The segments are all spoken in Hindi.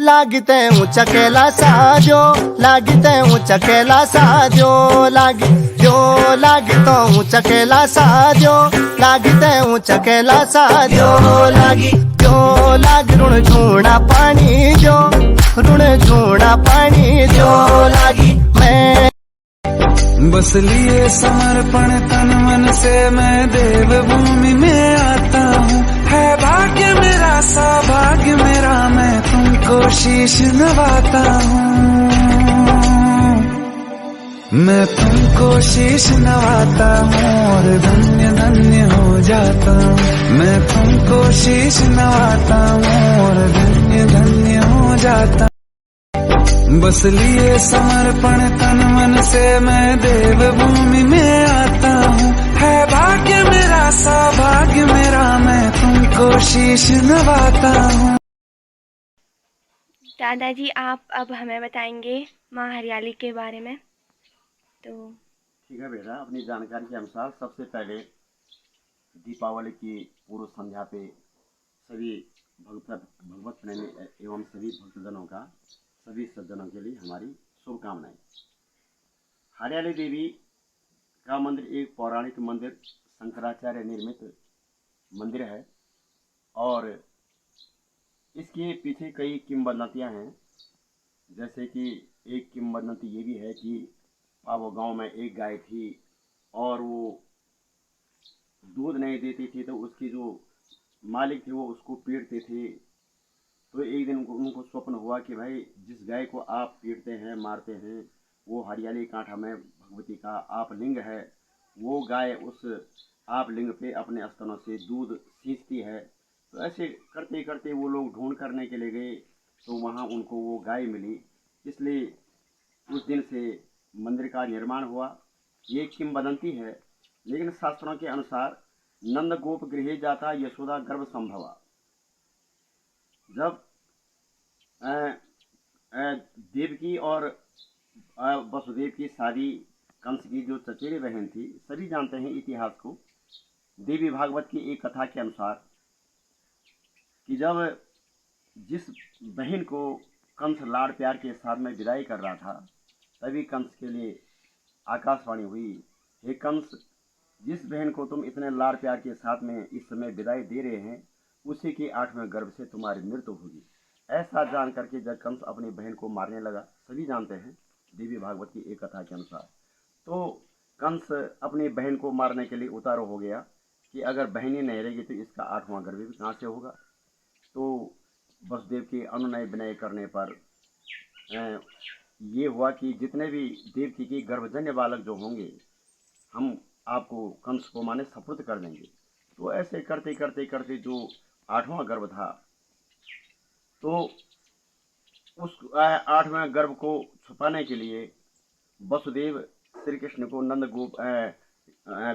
लागते ऊंचा केला साजो, लागते ऊंचा केला साजो, लागतो ऊंचा केला साजो, लागते ऊंचा केला साजो, लाग ऋण झूना पानी जो, ऋण झूना पानी जो लागी मैं बस लिए समर्पण तन मन से मैं देवभूमि में आता हूँ। है भाग्य मेरा सौभाग्य मेरा मैं तुमको शीश नवाता हूँ। मैं तुमको शीश नवाता हूँ और धन्य धन्य हो जाता हूँ। मैं तुमको शीश नवाता हूँ और धन्य धन्य हो जाता हूँ। बस लिए समर्पण तन मन से मैं देवभूमि में आता हूँ। है भाग्य मेरा सौभाग्य मेरा मैं तुमको शीश नवाता हूँ। दादाजी आप अब हमें बताएंगे माँ हरियाली के बारे में। तो ठीक है बेटा, अपनी जानकारी के अनुसार सबसे पहले दीपावली की पूर्व संध्या पे सभी भगवत प्रेमी एवं सभी भक्तजनों का, सभी सज्जनों के लिए हमारी शुभकामनाएं। हरियाली देवी का मंदिर एक पौराणिक मंदिर, शंकराचार्य निर्मित मंदिर है और इसके पीछे कई किंवदंतियां हैं। जैसे कि एक किंवदंती ये भी है कि वो गांव में एक गाय थी और वो दूध नहीं देती थी, तो उसकी जो मालिक थे वो उसको पीटते थे। तो एक दिन उनको स्वप्न हुआ कि भाई जिस गाय को आप पीटते हैं, मारते हैं, वो हरियाली कांठा में भगवती का आप लिंग है। वो गाय उस आप लिंग पे अपने स्तनों से दूध सींचती है। तो ऐसे करते करते वो लोग ढूंढ करने के लिए गए, तो वहाँ उनको वो गाय मिली। इसलिए उस दिन से मंदिर का निर्माण हुआ। ये किंवदंती है, लेकिन शास्त्रों के अनुसार नंद गोप गृहे जाता यशोदा गर्भ संभवा। जब देवकी और वसुदेव की शादी, कंस की जो चचेरी बहन थी, सभी जानते हैं इतिहास को। देवी भागवत की एक कथा के अनुसार कि जब जिस बहन को कंस लाड़ प्यार के साथ में विदाई कर रहा था, तभी कंस के लिए आकाशवाणी हुई, हे कंस, जिस बहन को तुम इतने लाड़ प्यार के साथ में इस समय विदाई दे रहे हैं, उसी के 8वें गर्भ से तुम्हारी मृत्यु होगी। ऐसा जान करके जब कंस अपनी बहन को मारने लगा, सभी जानते हैं देवी भागवत की एक कथा के अनुसार, तो कंस अपनी बहन को मारने के लिए उतारू हो गया कि अगर बहन ही नहीं रहेगी तो इसका 8वां गर्भ भी कहाँ से होगा। तो वसुदेव के अनुनय विनय करने पर ये हुआ कि जितने भी देवकी के गर्भजन्य बालक जो होंगे, हम आपको कंस को माने सपुर्द कर देंगे। तो ऐसे करते करते करते जो 8वां गर्भ था, तो उस 8वें गर्भ को छुपाने के लिए वसुदेव श्री कृष्ण को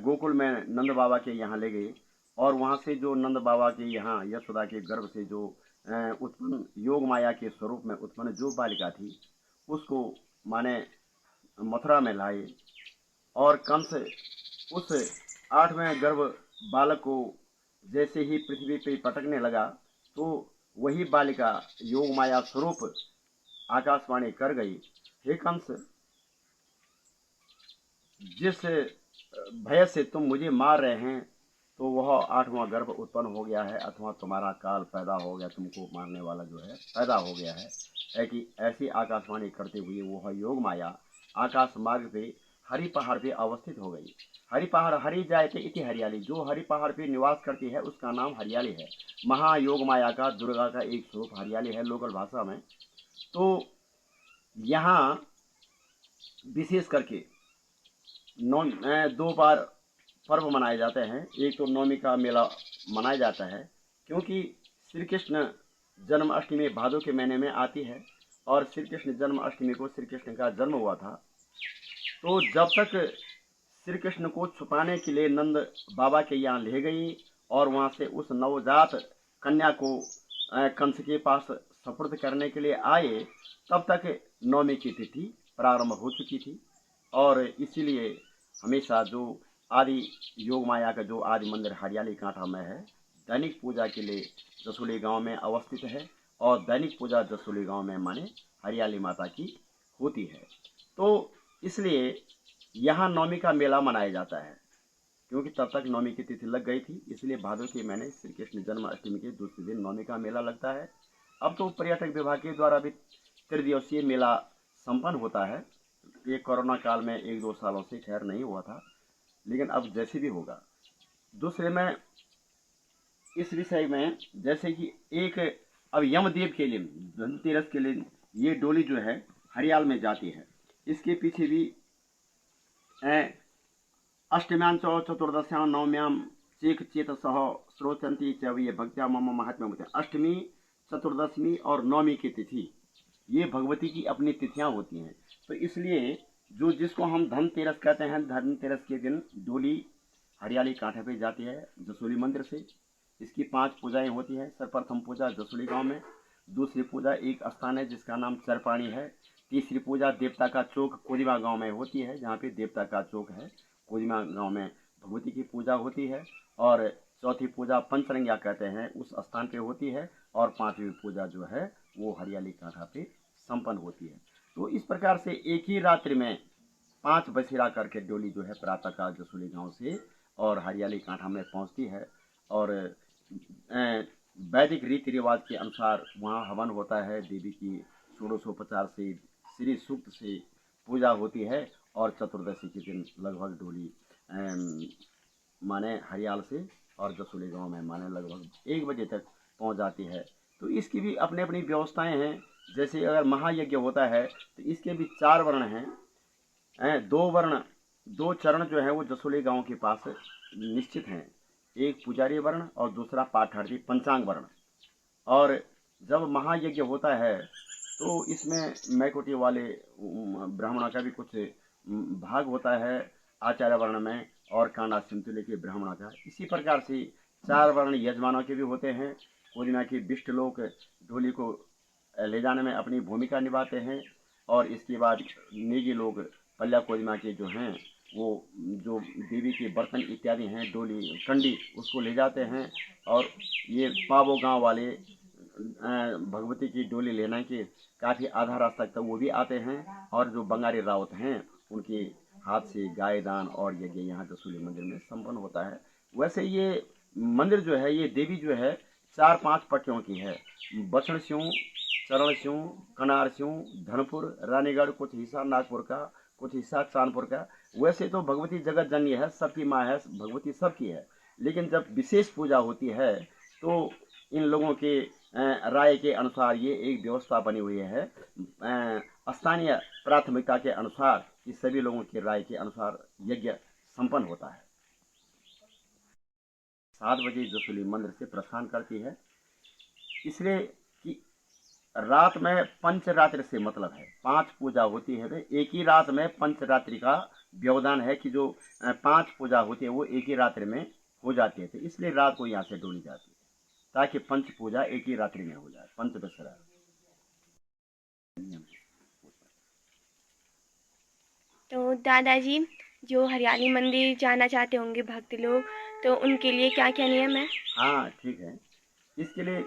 गोकुल में नंद बाबा के यहाँ ले गए और वहाँ से जो नंद बाबा के यहाँ यशोदा के गर्भ से जो उत्पन्न योग माया के स्वरूप में उत्पन्न जो बालिका थी, उसको माने मथुरा में लाए। और कंस उस 8वें गर्भ बालक को जैसे ही पृथ्वी पे पटकने लगा, तो वही बालिका योग माया स्वरूप आकाशवाणी कर गई, हे कंस, जिस भय से तुम मुझे मार रहे हैं, तो वह 8वां गर्भ उत्पन्न हो गया है, अथवा तुम्हारा काल पैदा हो गया, तुमको मारने वाला जो है पैदा हो गया है। कि ऐसी आकाशवाणी करते हुए वह योग माया आकाश मार्ग पे हरि पहाड़ पे अवस्थित हो गई। हरि पहाड़ हरि जायते इति हरियाली, जो हरि पहाड़ पे निवास करती है उसका नाम हरियाली है। महायोग माया का, दुर्गा का एक स्वरूप हरियाली है लोकल भाषा में। तो यहाँ विशेष करके 2 बार पर्व मनाए जाते हैं। एक तो नवमी का मेला मनाया जाता है, क्योंकि श्री कृष्ण जन्माष्टमी भादों के महीने में आती है और श्री कृष्ण जन्माष्टमी को श्री कृष्ण का जन्म हुआ था। तो जब तक श्री कृष्ण को छुपाने के लिए नंद बाबा के यहाँ ले गई और वहाँ से उस नवजात कन्या को कंस के पास सपुर्द करने के लिए आए, तब तक नवमी की तिथि प्रारंभ हो चुकी थी। और इसीलिए हमेशा जो आदि योग माया का जो आदि मंदिर हरियाली कांठा में है, दैनिक पूजा के लिए रसोली गांव में अवस्थित है और दैनिक पूजा जसोली गांव में माने हरियाली माता की होती है। तो इसलिए यहाँ नवमी का मेला मनाया जाता है, क्योंकि तब तक नवमी की तिथि लग गई थी, इसलिए भादों के महीने श्री कृष्ण जन्माष्टमी के दूसरे दिन नवमी का मेला लगता है। अब तो पर्यटक विभाग के द्वारा भी त्रिदिवसीय मेला संपन्न होता है। ये कोरोना काल में 1-2 सालों से खैर नहीं हुआ था, लेकिन अब जैसे भी होगा। दूसरे में इस विषय में जैसे कि एक अब यमदेव के लिए धनतेरस के लिए ये डोली जो है हरियाल में जाती है। इसके पीछे भी अष्टम्यां च चतुर्दश्यां नवम्यां चेक चेत सह श्रोचंती च ये भक्त्या मम महात्म्य। अष्टमी, चतुर्दशमी और नवमी की तिथि ये भगवती की अपनी तिथियां होती हैं। तो इसलिए जो जिसको हम धनतेरस कहते हैं, धनतेरस के दिन डोली हरियाली कांठे पे जाती है जसोली मंदिर से। इसकी 5 पूजाएं होती है। सर्वप्रथम पूजा जसोली गांव में, दूसरी पूजा एक स्थान है जिसका नाम चरपाणी है, तीसरी पूजा देवता का चौक कोजिमा गांव में होती है, जहाँ पे देवता का चौक है कोजिमा गांव में भगवती की पूजा होती है, और चौथी पूजा पंचरंगिया कहते हैं उस स्थान पे होती है, और 5वीं पूजा जो है वो हरियाली कांठा पे संपन्न होती है। तो इस प्रकार से एक ही रात्रि में 5 बसेरा करके डोली जो है प्रातःकाल जसोली गांव से और हरियाली कांठा में पहुंचती है, और वैदिक रीति रिवाज के अनुसार वहाँ हवन होता है। देवी की षोडशोपचार से श्री सूक्त से पूजा होती है, और चतुर्दशी के दिन लगभग डोली माने हरियाल से और जसोली गांव में माने लगभग 1 बजे तक पहुंच जाती है। तो इसकी भी अपनी अपनी व्यवस्थाएं हैं। जैसे अगर महायज्ञ होता है तो इसके भी 4 वर्ण हैं, 2 चरण जो है वो जसोली गांव के पास निश्चित हैं, एक पुजारी वर्ण और दूसरा पाठार्थी पंचांग वर्ण। और जब महायज्ञ होता है तो इसमें मैकोटी वाले ब्राह्मणों का भी कुछ भाग होता है आचार्य वर्ण में, और कांडा सिंतुले के ब्राह्मणों का। इसी प्रकार से 4 वर्ण यजमानों के भी होते हैं। कोजिमा के विष्ट लोग डोली को ले जाने में अपनी भूमिका निभाते हैं, और इसके बाद निजी लोग पल्ला कोजिमा के जो हैं वो जो देवी के बर्तन इत्यादि हैं, डोली कंडी, उसको ले जाते हैं। और ये पावो गांव वाले भगवती की डोली लेने के काफ़ी आधा रास्ता तक वो भी आते हैं, और जो बंगारी रावत हैं उनके हाथ से गाय दान और यज्ञ यहाँ जसोली मंदिर में संपन्न होता है। वैसे ये मंदिर जो है, ये देवी जो है 4-5 पट्टियों की है। बछड़ सिंह, चरण सिंह, कनार सिंह, धनपुर, रानीगढ़, कुछ हिस्सा नागपुर का, कुछ हिस्सा चांदपुर का। वैसे तो भगवती जगत जननी है, सबकी माँ है, भगवती सबकी है, लेकिन जब विशेष पूजा होती है तो इन लोगों के राय के अनुसार ये एक व्यवस्था बनी हुई है। स्थानीय प्राथमिकता के अनुसार कि सभी लोगों की राय के अनुसार यज्ञ संपन्न होता है। 7 बजे जसोली मंदिर से प्रस्थान करती है, इसलिए कि रात में पंचरात्रि से मतलब है 5 पूजा होती है। तो एक ही रात में पंचरात्रि का व्यवधान है कि जो 5 पूजा होती है वो एक ही रात्रि में हो जाती है। तो इसलिए रात को यहाँ से डोली जाती है ताकि पंच पूजा एक ही रात्रि में हो जाए, पंच दशहरा। तो दादाजी, जो हरियाली मंदिर जाना चाहते होंगे भक्त लोग, तो उनके लिए क्या क्या नियम है? हाँ ठीक है, इसके लिए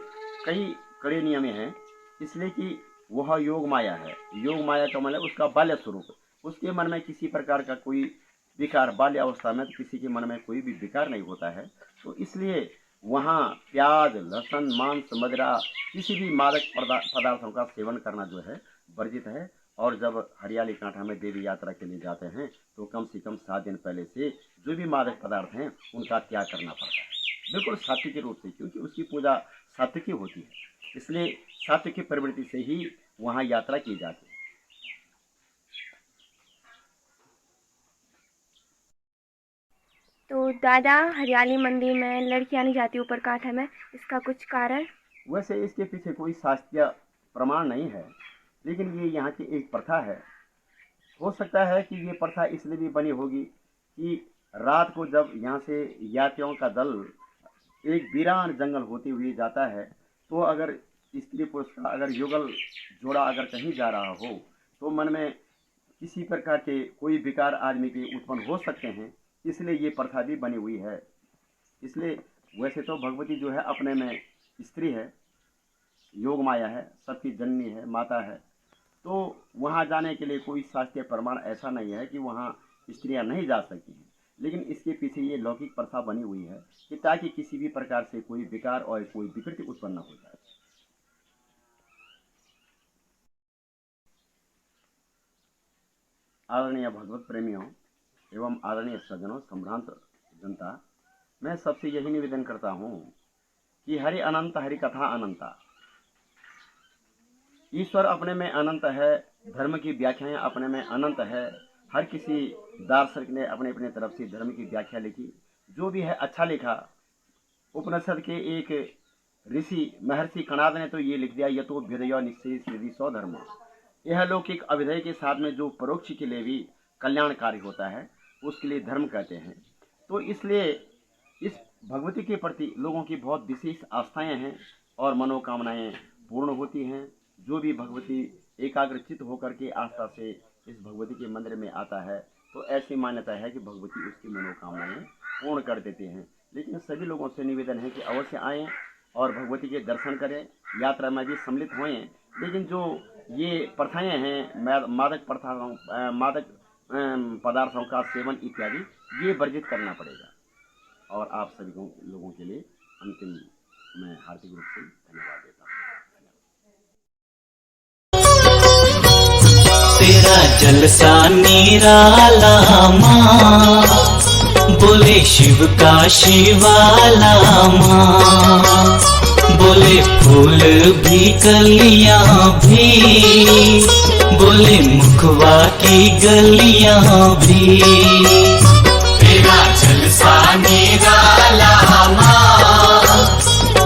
कई कड़े नियम हैं। इसलिए कि वह योग माया है। योग माया का मतलब उसका बाल्य स्वरूप, उसके मन में किसी प्रकार का कोई विकार, बाल्य अवस्था में तो किसी के मन में कोई भी विकार नहीं होता है। तो इसलिए वहाँ प्याज, लहसुन, मांस, मदिरा, किसी भी मादक पदार्थों का सेवन करना जो है वर्जित है। और जब हरियाली कांठा में देवी यात्रा के लिए जाते हैं तो कम से कम 7 दिन पहले से जो भी मादक पदार्थ हैं उनका त्याग करना पड़ता है, बिल्कुल सात्विक रूप से, क्योंकि उसकी पूजा सात्विकी होती है। इसलिए सात्विक प्रवृत्ति से ही वहाँ यात्रा की जाती है। तो दादा, हरियाली मंदिर में लड़कियां नहीं जाती ऊपर कांठा में, इसका कुछ कारण? वैसे इसके पीछे कोई शास्त्रीय प्रमाण नहीं है, लेकिन ये यहाँ की एक प्रथा है। हो सकता है कि ये प्रथा इसलिए भी बनी होगी कि रात को जब यहाँ से यात्रियों का दल एक वीरान जंगल होते हुए जाता है, तो अगर स्त्री पुरुष का अगर युगल जोड़ा अगर कहीं जा रहा हो तो मन में किसी प्रकार के कोई विकार आदमी के उत्पन्न हो सकते हैं, इसलिए ये प्रथा भी बनी हुई है। इसलिए वैसे तो भगवती जो है अपने में स्त्री है, योग माया है, सबकी जननी है, माता है। तो वहाँ जाने के लिए कोई शास्त्रीय प्रमाण ऐसा नहीं है कि वहाँ स्त्रियाँ नहीं जा सकती हैं, लेकिन इसके पीछे ये लौकिक प्रथा बनी हुई है कि ताकि किसी भी प्रकार से कोई विकार और कोई विकृति उत्पन्न हो जाए। आदरणीय भगवत प्रेमियों एवं आदरणीय सज्जनों, संभ्रांत जनता, मैं सबसे यही निवेदन करता हूँ कि हरि अनंत, हरि कथा अनंता। ईश्वर अपने में अनंत है, धर्म की व्याख्याएं अपने में अनंत है। हर किसी दार्शनिक ने अपने अपने तरफ से धर्म की व्याख्या लिखी, जो भी है अच्छा लिखा। उपनिषद के एक ऋषि महर्षि कणाद ने तो ये लिख दिया, यतो भेदयो निश्चय श्री सौ धर्म। यह लौकिक अभिधेय के साथ में जो परोक्ष के लिए भी कल्याणकारी होता है, उसके लिए धर्म कहते हैं। तो इसलिए इस भगवती के प्रति लोगों की बहुत विशेष आस्थाएं हैं और मनोकामनाएं पूर्ण होती हैं। जो भी भगवती एकाग्रचित होकर के आस्था से इस भगवती के मंदिर में आता है, तो ऐसी मान्यता है कि भगवती उसकी मनोकामनाएं पूर्ण कर देते हैं। लेकिन सभी लोगों से निवेदन है कि अवश्य आएँ और भगवती के दर्शन करें, यात्रा में भी सम्मिलित होएं। लेकिन जो ये प्रथाएं हैं, मादक पदार्थों का सेवन इत्यादि, ये वर्जित करना पड़ेगा। और आप सभी लोगों के लिए अंतिम मैं हार्दिक रूप से धन्यवाद देता हूँ। तेरा जलसा निराला माँ, बोले शिव का शिवाला माँ, बोले फूल भी कलियां भी, बोले मुखवा की गलियां भी। तेरा जलसा निराला माँ,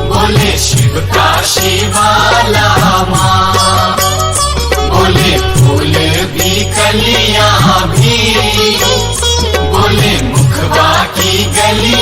बोले शिव का शिवाला माँ, बोले फूल भी कलियां भी, बोले मुखवा की गलियां